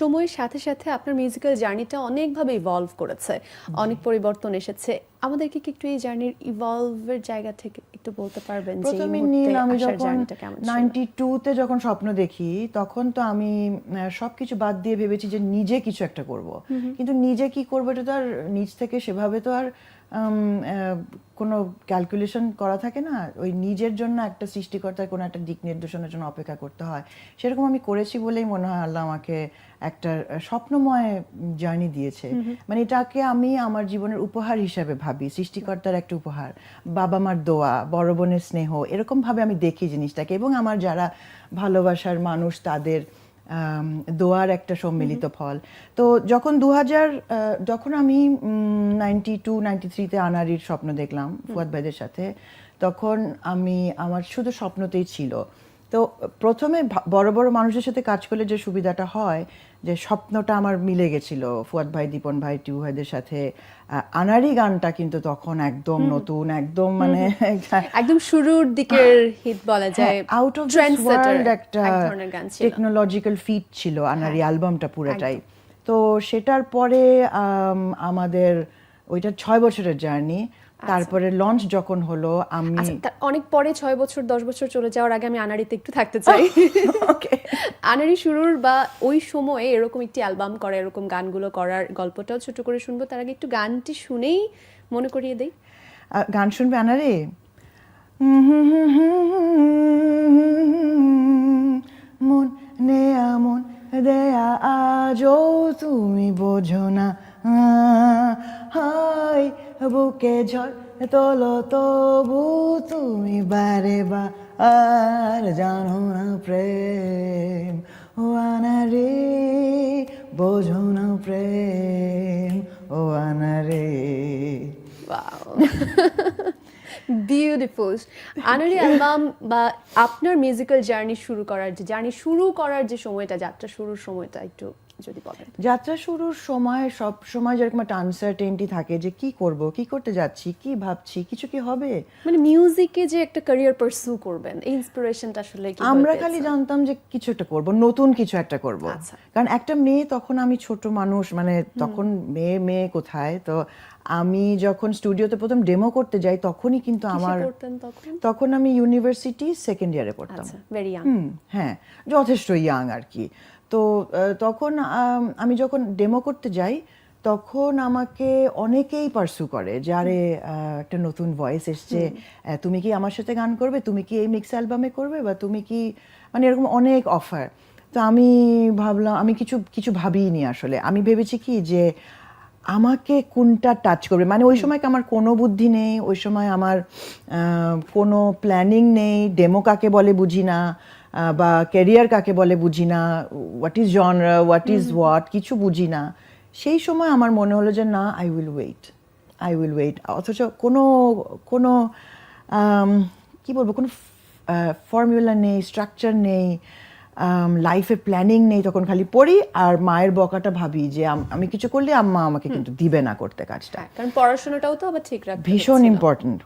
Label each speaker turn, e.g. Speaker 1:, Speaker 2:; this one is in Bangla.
Speaker 1: সময়ের সাথে সাথে আপনার মিউজিক্যাল জার্নিটা অনেকভাবে ইভলভ করেছে, অনেক পরিবর্তন এসেছে। আমাদেরকে কি একটু এই জার্নির ইভলভের জায়গা থেকে একটু বলতে পারবেন যে এই
Speaker 2: প্রথমে
Speaker 1: মুহূর্তে
Speaker 2: আমি
Speaker 1: আসার
Speaker 2: যখন
Speaker 1: জার্নিটা কেমন ছিল?
Speaker 2: 92 তে যখন স্বপ্ন দেখি তখন তো আমি সবকিছু বাদ দিয়ে ভেবেছি যে নিজে কিছু একটা করব, কিন্তু নিজে কি করবো এটা তো আর নিজ থেকে সেভাবে তো আর কোনো ক্যালকুলেশন করা থাকে না। ওই নিজের জন্য একটা সৃষ্টিকর্তার কোনো একটা দিক নির্দেশনের জন্য অপেক্ষা করতে হয়। সেরকম আমি করেছি বলেই মনে হয় আল্লাহ আমাকে একটা স্বপ্নময় জার্নি দিয়েছে। মানে এটাকে আমি আমার জীবনের উপহার হিসাবে ভাবি, সৃষ্টিকর্তার একটা উপহার, বাবা মার দোয়া, বড় বোনের স্নেহ, এরকম ভাবে আমি দেখি জিনিসটাকে। এবং আমার যারা ভালোবাসার মানুষ তাদের দোয়ার একটা সম্মিলিত ফল। তো যখন যখন আমি 92-93-তে আনাড়ির স্বপ্ন দেখলাম ফুয়াদ ভাইদের সাথে, তখন আমার শুধু স্বপ্নতেই ছিল। তো প্রথমে বড় বড় মানুষের সাথে কাজ করলে যে সুবিধাটা হয়, যে স্বপ্নটা আমার মিলে গেছিল ফুয়াদ ভাই, দীপন ভাই, টিউ ভাইদের সাথে। আনাড়ি গানটা কিন্তু তখন একদম নতুন, একদম মানে
Speaker 1: একদম শুরুর দিকের হিট বলা যায়,
Speaker 2: আউট অফ দিস ওয়ার্ল্ড একটা টেকনোলজিক্যাল ফিট ছিল আনাড়ি অ্যালবামটা পুরোটাই। তো সেটার পরে আমাদের ওইটা 6 বছরের জার্নি। তারপরে লঞ্চ যখন হলো, আমি
Speaker 1: অনেক পরে 6 বছর 10 বছর চলে যাওয়ার আগে আমি আনাড়িতে একটু থাকতে চাই। আনাড়ি শুরুর বা ওই সময়ে এরকম একটি অ্যালবাম করা, এরকম গানগুলো করার গল্পটাও ছোট করে শুনবো। তার আগে একটু গানটি শুনেই মনে করিয়ে দেই।
Speaker 2: গান শুনবে আনাড়ি? মন নেয়া মন দেয়া আজও তুমি বোঝো না, হাই বুকে ঝড় তোলো তবু তুমি বারে বার জানো না প্রেম, ও আনারে বোঝো না প্রেম, ও আনারে।
Speaker 1: বিউটিফুল। আনাড়ি অ্যালবাম বা আপনার মিউজিক্যাল জার্নি শুরু করার যে সময়টা, যাত্রা শুরুর সময়টা একটু যদি বলেন।
Speaker 2: যাত্রা শুরুর সময় সব সময় যেরকম একটা আনসার্টেনটি থাকে যে কি করব, কি করতে যাচ্ছি, কি ভাবছি, কিছু কি হবে।
Speaker 1: মানে মিউজিকে যে একটা ক্যারিয়ার পারসু করবেন, এই ইন্সপিরেশনটা আসলে কি?
Speaker 2: আমরা খালি জানতাম যে কিছু একটা করব, নতুন কিছু একটা করব। কারণ একটা মেয়ে, তখন আমি ছোট মানুষ, মানে তখন মেয়ে কোথায়। তো আমি যখন স্টুডিওতে প্রথম ডেমো করতে যাই তখনই কিন্তু তখন আমি ইউনিভার্সিটি সেকেন্ড ইয়ারে পড়তাম। হ্যাঁ, যথেষ্ট ইয়াং আর কি। তো তখন আমি যখন ডেমো করতে যাই তখন আমাকে অনেকেই পারসু করে যে আরে একটা নতুন ভয়েস এসছে, তুমি কি আমার সাথে গান করবে, তুমি কি এই মিক্স অ্যালবামে করবে, বা তুমি কি, মানে এরকম অনেক অফার। তো আমি ভাবলাম, আমি কিছু ভাবিনি আসলে। আমি ভেবেছি কি যে আমাকে কোনটা টাচ করবে। মানে ওই সময় আমার কোনো বুদ্ধি নেই, ওই সময় আমার কোনো প্ল্যানিং নেই, ডেমো কাকে বলে বুঝি না, বা ক্যারিয়ার কাকে বলে বুঝি না, what is genre, what is কিছু বুঝি না। সেই সময় আমার মনে হলো যে না, আই উইল ওয়েট। অথচ কোনো কি বলবো, কোনো ফর্মুলা নেই, স্ট্রাকচার নেই, লাইফে প্ল্যানিং নেই। তখন খালি পড়ি আর মায়ের বকাটা ভাবি যে আমি কিছু করলে আম্মা আমাকে কিন্তু দিবে না করতে কাজটা।
Speaker 1: কারণ পড়াশোনাটাও তো আবার ঠিক রাখতে
Speaker 2: ভীষণ ইম্পর্টেন্ট।